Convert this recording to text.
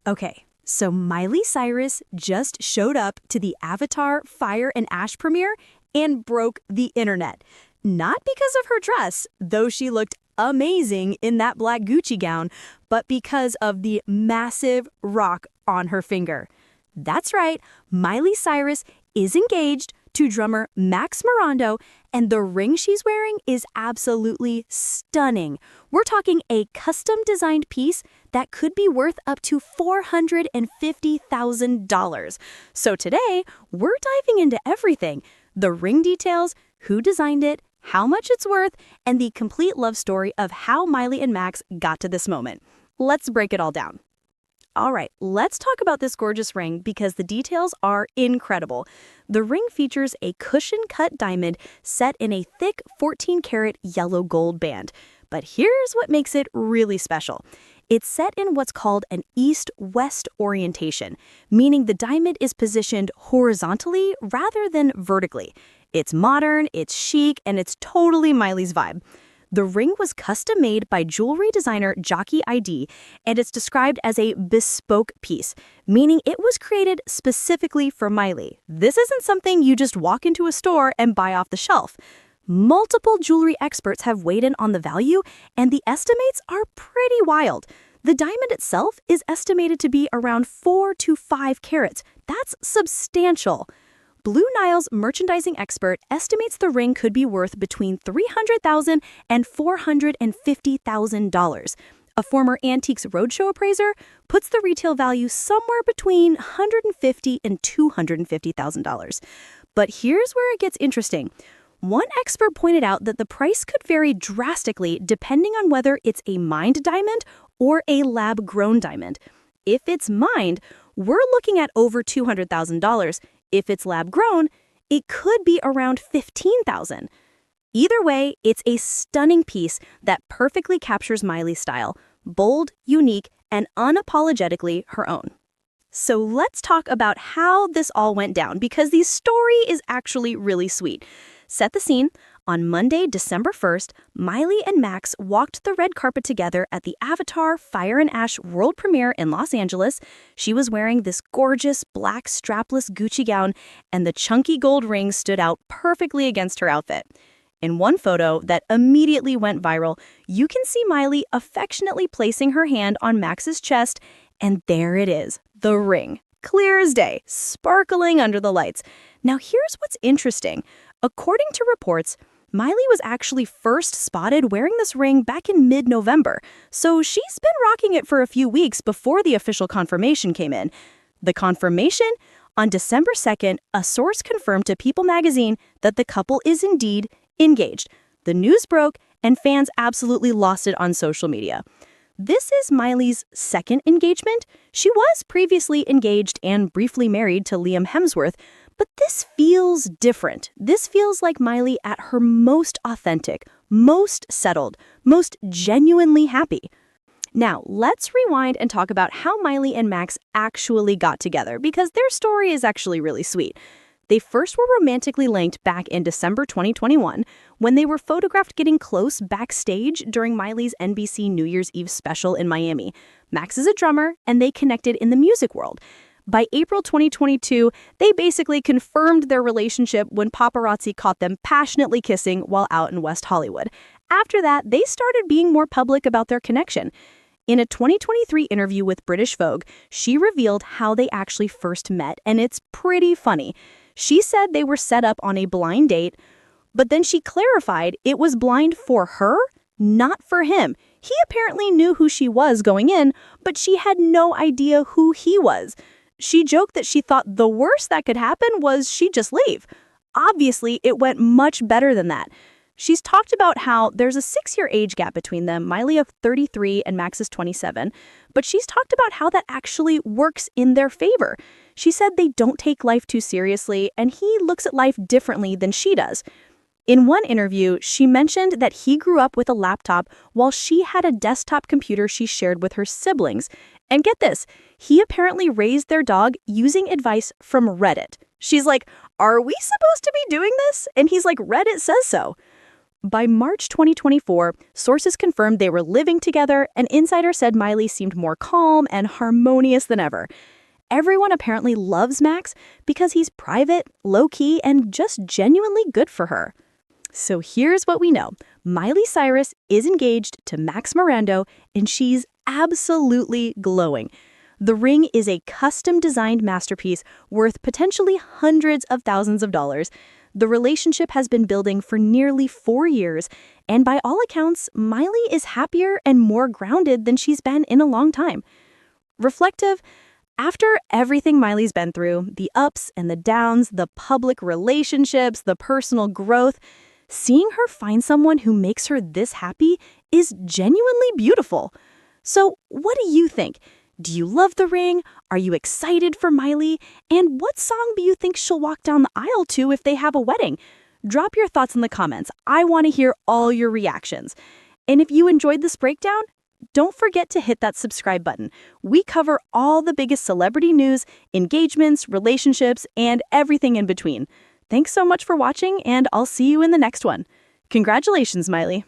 Okay, so Miley Cyrus just showed up to the Avatar Fire and Ash premiere and broke the internet. Not because of her dress, though she looked amazing in that black Gucci gown, but because of the massive rock on her finger. That's right, Miley Cyrus is engaged to drummer Maxx Morando, and the ring she's wearing is absolutely stunning. We're talking a custom-designed piece that could be worth up to $450,000. So today, we're diving into everything: the ring details, who designed it, how much it's worth, and the complete love story of how Miley and Maxx got to this moment. Let's break it all down. All right, let's talk about this gorgeous ring because the details are incredible. The ring features a cushion-cut diamond set in a thick 14-karat yellow gold band. But here's what makes it really special. It's set in what's called an east-west orientation, meaning the diamond is positioned horizontally rather than vertically. It's modern, it's chic, and it's totally Miley's vibe. The ring was custom-made by jewelry designer Jockey ID, and it's described as a bespoke piece, meaning it was created specifically for Miley. This isn't something you just walk into a store and buy off the shelf. Multiple jewelry experts have weighed in on the value, and the estimates are pretty wild. The diamond itself is estimated to be around 4 to 5 carats. That's substantial. Blue Nile's merchandising expert estimates the ring could be worth between $300,000 and $450,000. A former Antiques Roadshow appraiser puts the retail value somewhere between $150,000 and $250,000. But here's where it gets interesting. One expert pointed out that the price could vary drastically depending on whether it's a mined diamond or a lab-grown diamond. If it's mined, we're looking at over $200,000. If it's lab-grown, it could be around $15,000. Either way, it's a stunning piece that perfectly captures Miley's style: bold, unique, and unapologetically her own. So let's talk about how this all went down, because the story is actually really sweet. Set the scene. On Monday, December 1st, Miley and Maxx walked the red carpet together at the Avatar Fire and Ash world premiere in Los Angeles. She was wearing this gorgeous black strapless Gucci gown, and the chunky gold ring stood out perfectly against her outfit. In one photo that immediately went viral, you can see Miley affectionately placing her hand on Max's chest, and there it is, the ring. Clear as day, sparkling under the lights. Now here's what's interesting. According to reports, Miley was actually first spotted wearing this ring back in mid-November, so she's been rocking it for a few weeks before the official confirmation came in. The confirmation? On December 2nd, a source confirmed to People magazine that the couple is indeed engaged. The news broke, and fans absolutely lost it on social media. This is Miley's second engagement. She was previously engaged and briefly married to Liam Hemsworth, but this feels different. This feels like Miley at her most authentic, most settled, most genuinely happy. Now, let's rewind and talk about how Miley and Maxx actually got together, because their story is actually really sweet. They first were romantically linked back in December 2021 when they were photographed getting close backstage during Miley's NBC New Year's Eve special in Miami. Maxx is a drummer, and they connected in the music world. By April 2022, they basically confirmed their relationship when paparazzi caught them passionately kissing while out in West Hollywood. After that, they started being more public about their connection. In a 2023 interview with British Vogue, she revealed how they actually first met, and it's pretty funny. She said they were set up on a blind date, but then she clarified it was blind for her, not for him. He apparently knew who she was going in, but she had no idea who he was. She joked that she thought the worst that could happen was she'd just leave. Obviously, it went much better than that. She's talked about how there's a 6-year age gap between them, Miley of 33 and Maxx is 27, but she's talked about how that actually works in their favor. She said they don't take life too seriously, and he looks at life differently than she does. In one interview, she mentioned that he grew up with a laptop while she had a desktop computer she shared with her siblings. And get this, he apparently raised their dog using advice from Reddit. She's like, "Are we supposed to be doing this?" And he's like, "Reddit says so." By March 2024, sources confirmed they were living together, and insiders said Miley seemed more calm and harmonious than ever. Everyone apparently loves Maxx because he's private, low-key, and just genuinely good for her. So here's what we know. Miley Cyrus is engaged to Maxx Morando, and she's absolutely glowing. The ring is a custom-designed masterpiece worth potentially hundreds of thousands of dollars. The relationship has been building for nearly 4 years, and by all accounts, Miley is happier and more grounded than she's been in a long time. Reflective, after everything Miley's been through, the ups and the downs, the public relationships, the personal growth, seeing her find someone who makes her this happy is genuinely beautiful. So, what do you think? Do you love the ring? Are you excited for Miley? And what song do you think she'll walk down the aisle to if they have a wedding? Drop your thoughts in the comments. I want to hear all your reactions. And if you enjoyed this breakdown, don't forget to hit that subscribe button. We cover all the biggest celebrity news, engagements, relationships, and everything in between. Thanks so much for watching, and I'll see you in the next one. Congratulations, Miley.